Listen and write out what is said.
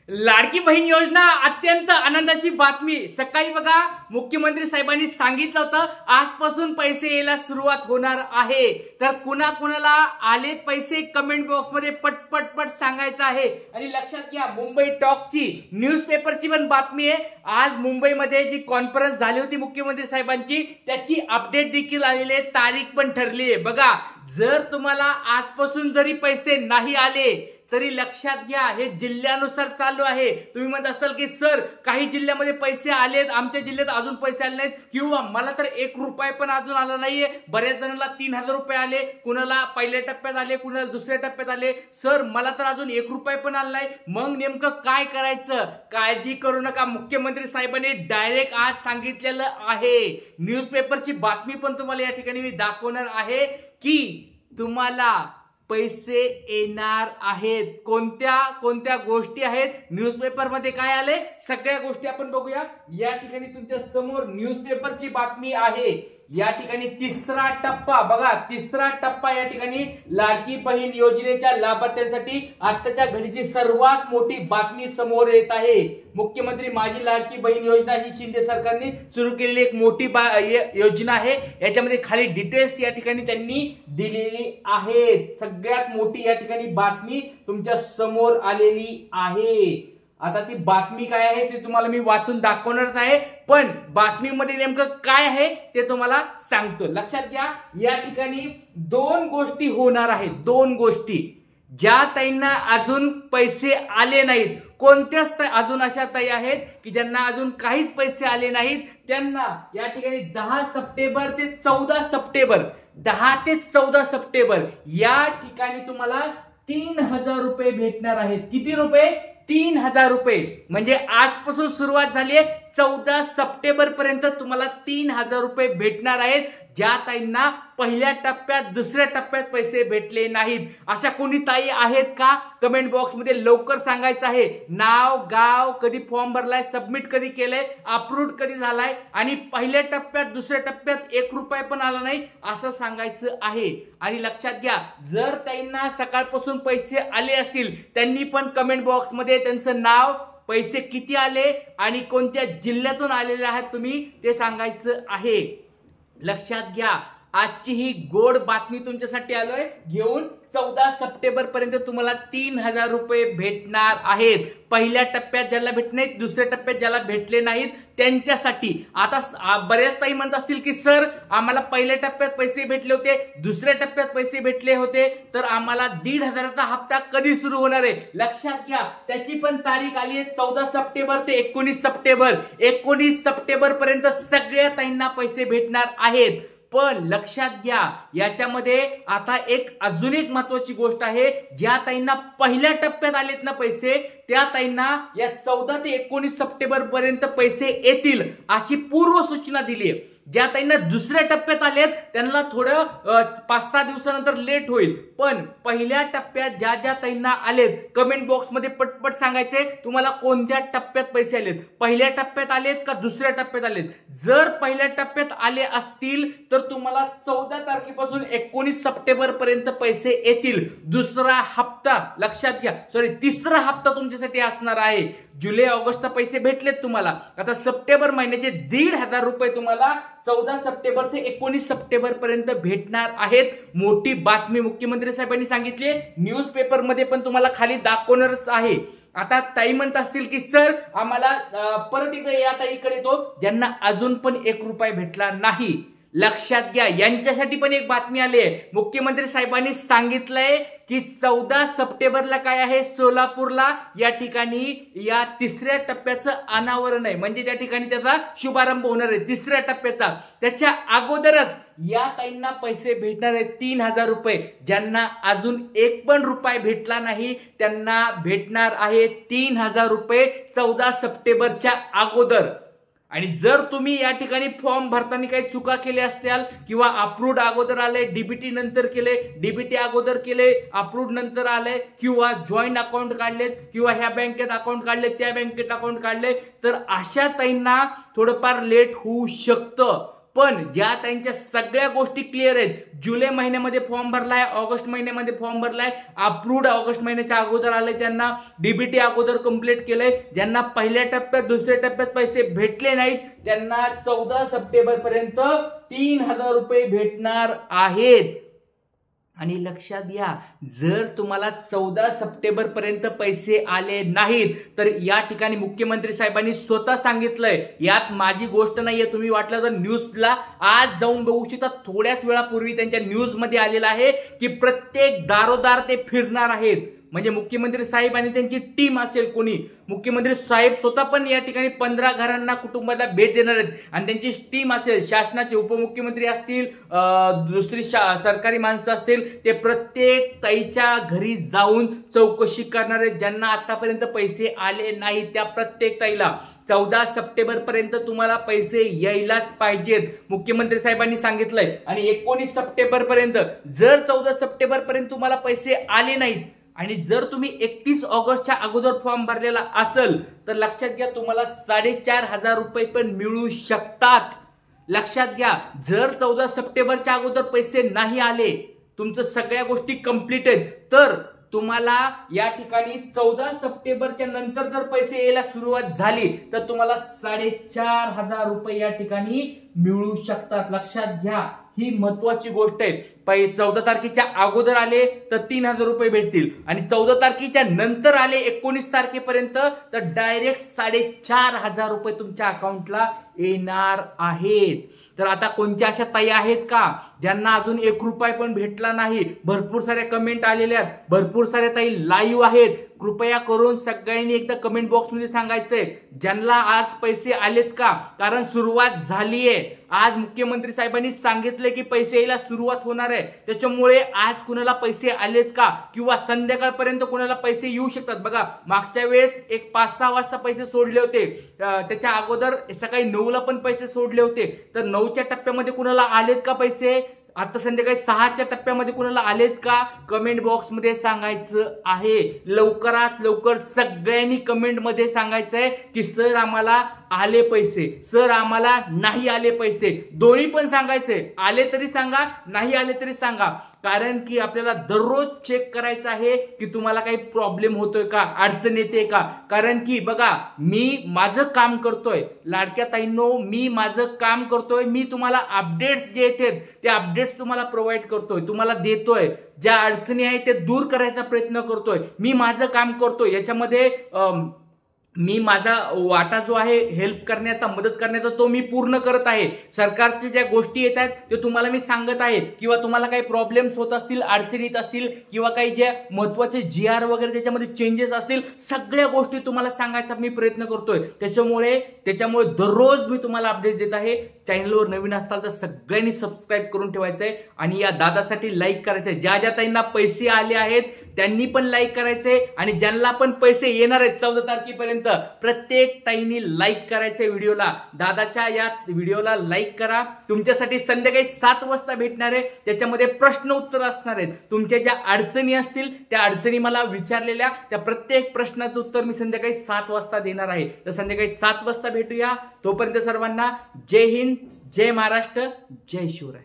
लाडकी बहीण योजना अत्यंत आनंदाची बातमी। सकाळी बघा मुख्यमंत्री साहेबांनी सांगितलं होतं आजपासून पैसे यायला सुरुवात होणार आहे। तर कुणाकुणाला आलेत पैसे कमेंट बॉक्स मध्ये पटपट सांगायचं आहे। आणि लक्षात घ्या मुंबई टॉकची न्यूजपेपरची पण बातमी आहे। आज मुंबईमध्ये जी कॉन्फरन्स झाली होती मुख्यमंत्री साहेबांची त्याची अपडेट देखील आलेली आहे, तारीख पण ठरली आहे। बघा जर तुम्हाला आजपासून जरी पैसे नाही आले तरी लक्षात घ्या हे जिल्ह्यानुसार चालू आहे। तुम्ही म्हणत असाल की सर काही जिल्ह्यामध्ये पैसे आलेत, आमच्या जिल्ह्यात अजून पैसे आले नाहीत, किंवा मला तर 1 रुपया पण अजून आला नाहीये। बऱ्याच जणांना 3000 रुपये आले, कुणाला पहिल्या टप्प्यात आले, कुणाला दुसऱ्या टप्प्यात आले। सर मला तर अजून 1 रुपया पण आला नाही, मग नेमकं काय करायचं? काळजी करू नका, मुख्यमंत्री साहेबांनी डायरेक्ट आज सांगितलेलं आहे। न्यूजपेपरची बातमी पण तुम्हाला या ठिकाणी मी दाखवणार आहे की तुम्हाला पैसे येणार आहेत। कोणत्या कोणत्या गोष्टी आहेत न्यूजपेपर मध्ये काय आले सगळ्या गोष्टी आपण बघूया। या ठिकाणी तुमच्या समोर न्यूजपेपरची बातमी आहे। या ठिकाणी तिसरा टप्पा बघा, तिसरा टप्पा या ठिकाणी लाडकी बहीण योजनेच्या लाभार्थ्यांसाठी आताच्या घडीची सर्वात मोठी बातमी समोर येत आहे। मुख्यमंत्री माझी लाडकी बहीण योजना ही शिंदे सरकारने सुरू केलेली एक मोठी योजना आहे। याच्यामध्ये खाली डिटेल्स या ठिकाणी त्यांनी दिलेली आहेत। सगळ्यात मोठी या ठिकाणी बातमी तुमच्या समोर आलेली आहे। आता ती बातमी काय आहे ते तुम्हाला मी वाचून दाखवणारच आहे, पण बातमीमध्ये नेमकं काय आहे ते तुम्हाला सांगतो। लक्षात घ्या या ठिकाणी 2 गोष्टी होणार आहेत। 2 गोष्टी ज्या ताईंना अजून पैसे आले नाहीत, कोणत्याच अजून अशा ताई आहेत की ज्यांना अजून काहीच पैसे आले नाहीत, त्यांना या ठिकाणी 10 सप्टेंबर ते 14 सप्टेंबर 10 ते 14 सप्टेंबर या ठिकाणी तुम्हाला 3000 रुपये भेटणार आहेत। किती रुपये? 3000 रुपये। म्हणजे आजपासून सुरुवात झाली आहे, 14 सप्टेंबर पर्यंत तुम्हाला 3000 रुपये भेटणार आहेत। ज्या ताईंना पहिल्या टप्प्यात दुसऱ्या टप्प्यात पैसे भेटले नाहीत अशा कोणी ताई आहेत का? कमेंट बॉक्स मध्ये लवकर सांगायचं आहे। नाव, गाव, कधी फॉर्म भरलाय, सबमिट कधी केलंय, अप्रूव्ड कधी झालाय आणि पहिल्या टप्प्यात दुसऱ्या टप्प्यात 1 रुपया पण आला नाही असं सांगायचं आहे। आणि लक्षात घ्या जर ताईंना सकाळपासून पैसे आले असतील त्यांनी पण कमेंट बॉक्स मध्ये त्यांचं नाव, पैसे किती आले आणि कोणत्या जिल्ह्यातून आलेले आहात तुम्ही ते सांगायचं आहे। लक्षात घ्या आजची ही गोड बातमी तुमच्यासाठी आलोय घेऊन। 14 सप्टेंबर पर्यंत तुम्हाला 3000 रुपये भेटणार आहेत। पहिल्या टप्प्यात ज्याला भेटले नाहीत, दुसऱ्या टप्प्यात ज्याला भेटले नाहीत त्यांच्यासाठी। आता बरेच ताई म्हणत असतील की सर आम्हाला पहिल्या टप्प्यात पैसे भेटले होते, दुसऱ्या टप्प्यात पैसे भेटले होते, तर आम्हाला 1500चा हप्ता कधी सुरू होणार आहे? लक्षात घ्या त्याची पण तारीख आली आहे 14 सप्टेंबर ते 19 सप्टेंबर। 19 सप्टेंबर पर्यंत सगळ्या ताईंना पैसे भेटणार आहेत। पण लक्षात घ्या याच्यामध्ये आता अजून एक महत्वाची गोष्ट आहे। ज्या ताईंना पहिल्या टप्प्यात आलेत ना पैसे, त्या ताईंना या 14 ते 19 सप्टेंबर पर्यंत पैसे येतील अशी पूर्व सूचना दिली आहे। ज्या ताईंना दुसऱ्या टप्प्यात आलेत त्यांना थोडं 5-6 दिवसानंतर लेट होईल, पण पहिल्या टप्प्यात ज्या ज्या ताईंना आलेत कमेंट बॉक्स मध्ये पटपट सांगायचे तुम्हाला कोणत्या टप्प्यात पैसे आलेत, पहिल्या टप्प्यात आलेत का दुसऱ्या टप्प्यात आलेत। जर पहिल्या टप्प्यात आले असतील तर तुम्हाला 14 तारखेपासून 19 सप्टेंबर पर्यंत पैसे येतील। दुसरा हप्ता लक्षात घ्या, तिसरा हप्ता तुमच्यासाठी असणार आहे। जुलै ऑगस्टचा पैसे भेटलेत तुम्हाला, आता सप्टेंबर महिन्याचे 1500 रुपये तुम्हाला 14 सप्टेंबर ते 19 सप्टेंबर पर्यंत भेटणार आहेत। मोठी बातमी मुख्यमंत्री साहेबांनी सांगितली, न्यूजपेपर मध्ये पण तुम्हाला खाली दाखवणारच आहे। आता ताई म्हणत असतील की सर आम्हाला परत एकदा या ताईकडे येतो ज्यांना अजून पण 1 रुपया भेटला नाही। लक्षात घ्या यांच्यासाठी पण एक बातमी आली आहे। मुख्यमंत्री साहेबांनी सांगितलंय की 14 सप्टेंबरला काय आहे सोलापूरला या ठिकाणी या तिसऱ्या टप्प्याचं अनावरण आहे, म्हणजे त्या ठिकाणी त्याचा शुभारंभ होणार आहे तिसऱ्या टप्प्याचा। त्याच्या अगोदरच या ताईंना पैसे भेटणार आहेत 3000 रुपये। ज्यांना अजून 1 पण रुपया भेटला नाही त्यांना भेटणार आहे 3000 रुपये 14 सप्टेंबरच्या अगोदर। आणि जर तुम्ही या ठिकाणी फॉर्म भरताना काही चुका केल्या असतील किंवा अप्रूव्ड अगोदर आले, डीबीटी नंतर केले, डीबीटी अगोदर केले, अप्रूव्ड नंतर आले, किंवा जॉईंट अकाउंट काढलेत, किंवा ह्या बँकेत अकाउंट काढले, त्या बँकेत अकाउंट काढले, तर अशा ताईंना थोडंफार लेट होऊ शकतं। पण ज्या त्यांच्या सगळ्या गोष्टी क्लिअर आहेत, जुलै महिन्यामध्ये फॉर्म भरलाय, ऑगस्ट महिन्यामध्ये फॉर्म भरलाय, अप्रूव्ड ऑगस्ट महिन्याच्या अगोदर आले, त्यांना डीबीटी अगोदर कंप्लीट केलंय, ज्यांना पहिल्या टप्प्यात दुसऱ्या टप्प्यात पैसे भेटले नाहीत त्यांना 14 सप्टेंबर पर्यंत 3000 रुपये भेटणार आहेत. आणि लक्षात घ्या, जर तुम्हाला 14 सप्टेंबर पर्यंत पैसे आले नाहीत तर या ठिकाणी मुख्यमंत्री साहेबांनी स्वतः सांगितलंय, यात माझी गोष्ट नाहीये, तुम्ही वाटलं तर न्यूजला आज जाऊन बघू शकता, थोड्याच वेळापूर्वी त्यांच्या न्यूज मध्ये आलेलं आहे की प्रत्येक दारोदार ते फिरणार आहेत. म्हणजे मुख्यमंत्री साहेब आणि त्यांची टीम असेल, कोणी मुख्यमंत्री साहेब स्वतः पण या ठिकाणी 15 घरांना कुटुंबाला भेट देणार आहेत आणि त्यांची टीम असेल, शासनाचे उपमुख्यमंत्री असतील, दुसरी सरकारी माणसं असतील, ते प्रत्येक ताईच्या घरी जाऊन चौकशी करणार आहेत. ज्यांना आतापर्यंत पैसे आले नाही त्या प्रत्येक ताईला 14 सप्टेंबर पर्यंत तुम्हाला पैसे यायलाच पाहिजेत, मुख्यमंत्री साहेबांनी सांगितलंय. आणि 19 सप्टेंबर पर्यंत, जर 14 सप्टेंबर पर्यंत तुम्हाला पैसे आले नाहीत आणि जर तुम्ही 31 ऑगस्टच्या अगोदर फॉर्म भरलेला असेल तर लक्षात घ्या, तुम्हाला 4500 रुपये पण मिळू शकतात. लक्षात घ्या, जर 14 सप्टेंबरच्या अगोदर पैसे नाही आले, तुमचं सगळ्या गोष्टी कंप्लीट आहेत, तर तुम्हाला या ठिकाणी 14 सप्टेंबरच्या नंतर जर पैसे यायला सुरुवात झाली तर तुम्हाला 4500 रुपये या ठिकाणी मिळू शकतात. लक्षात घ्या, ही महत्वाची गोष्ट आहे. 14 तारखेच्या अगोदर आले तर 3000 रुपये भेटतील आणि 14 तारखेच्या नंतर आले 19 तारखेपर्यंत तर डायरेक्ट 4500 रुपये तुमच्या अकाउंटला येणार आहेत. तर आता कोणत्या अशा ताई आहेत का ज्यांना अजून 1 रुपया पण भेटला नाही? भरपूर साऱ्या कमेंट आलेल्या आहेत, भरपूर साऱ्या ताई लाईव्ह आहेत. कृपया करून सगळ्यांनी एकदा कमेंट बॉक्स मध्ये सांगायचंय ज्यांना आज पैसे आलेत का, कारण सुरुवात झालीये. आज मुख्यमंत्री साहेबांनी सांगितले की पैसे यायला सुरुवात होणार आहे, त्याच्यामुळे आज कुणाला पैसे आलेत का किंवा संध्याकाळपर्यंत कुणाला पैसे येऊ शकतात. बघा, मागच्या वेळेस एक 5-6 वाजता पैसे सोडले होते, त्याच्या अगोदर सकाळी 9ला पण पैसे सोडले होते. तर 9च्या टप्प्यामध्ये कुणाला आलेत का पैसे, आता संध्याकाळी 6च्या टप्प्यामध्ये कुणाला आलेत का, कमेंट बॉक्स मध्ये सांगायचं आहे. लवकरात लवकर सगळ्यांनी कमेंट मध्ये सांगायचंय की सर आम्हाला आले पैसे, सर आम्हाला नाही आले पैसे. दोन्ही पण सांगायचे, आले तरी सांगा, नाही आले तरी सांगा, कारण की आपल्याला दररोज चेक करायचं आहे की तुम्हाला काही प्रॉब्लेम होतोय का, अडचण येते का. कारण की बघा, मी माझं काम करतोय, लाडक्या ताईंनो, मी माझं काम करतोय, मी तुम्हाला अपडेट्स जे येतात ते अपडेट्स तुम्हाला प्रोव्हाइड करतोय, तुम्हाला देतोय. ज्या अडचणी आहेत ते दूर करायचा प्रयत्न करतोय, मी माझं काम करतोय. याच्यामध्ये मी माझा वाटा जो आहे हेल्प करण्याचा, मदत करण्याचा, तो मी पूर्ण करत आहे. सरकारच्या ज्या गोष्टी येत आहेत ते तुम्हाला मी सांगत आहे, किंवा तुम्हाला काही प्रॉब्लेम्स होत असतील, अडचणीत असतील, किंवा काही ज्या महत्वाचे GR वगैरे त्याच्यामध्ये चेंजेस असतील, सगळ्या गोष्टी तुम्हाला सांगायचा मी प्रयत्न करतोय. त्याच्यामुळे दररोज मी तुम्हाला अपडेट देत आहे. चॅनलवर नवीन असताल तर सगळ्यांनी सबस्क्राईब करून ठेवायचंय आणि या दादासाठी लाईक करायचंय. ज्या ज्या ताईंना पैसे आले आहेत त्यांनी पण लाईक करायचंय आणि ज्यांना पण पैसे येणार आहेत 14 तारखेपर्यंत प्रत्येक ताईंनी लाईक करायचंय व्हिडिओला. दादाच्या या व्हिडिओला लाईक करा. तुमच्यासाठी संध्याकाळी 7 वाजता भेटणार आहे, त्याच्यामध्ये प्रश्न उत्तर असणार आहेत. तुमच्या ज्या अडचणी असतील त्या अडचणी मला विचारलेल्या त्या प्रत्येक प्रश्नाचं उत्तर मी संध्याकाळी 7 वाजता देणार आहे. तर संध्याकाळी 7 वाजता भेटूया. तोपर्यंत सर्वांना जय हिंद, जय महाराष्ट्र, जय शिवराय.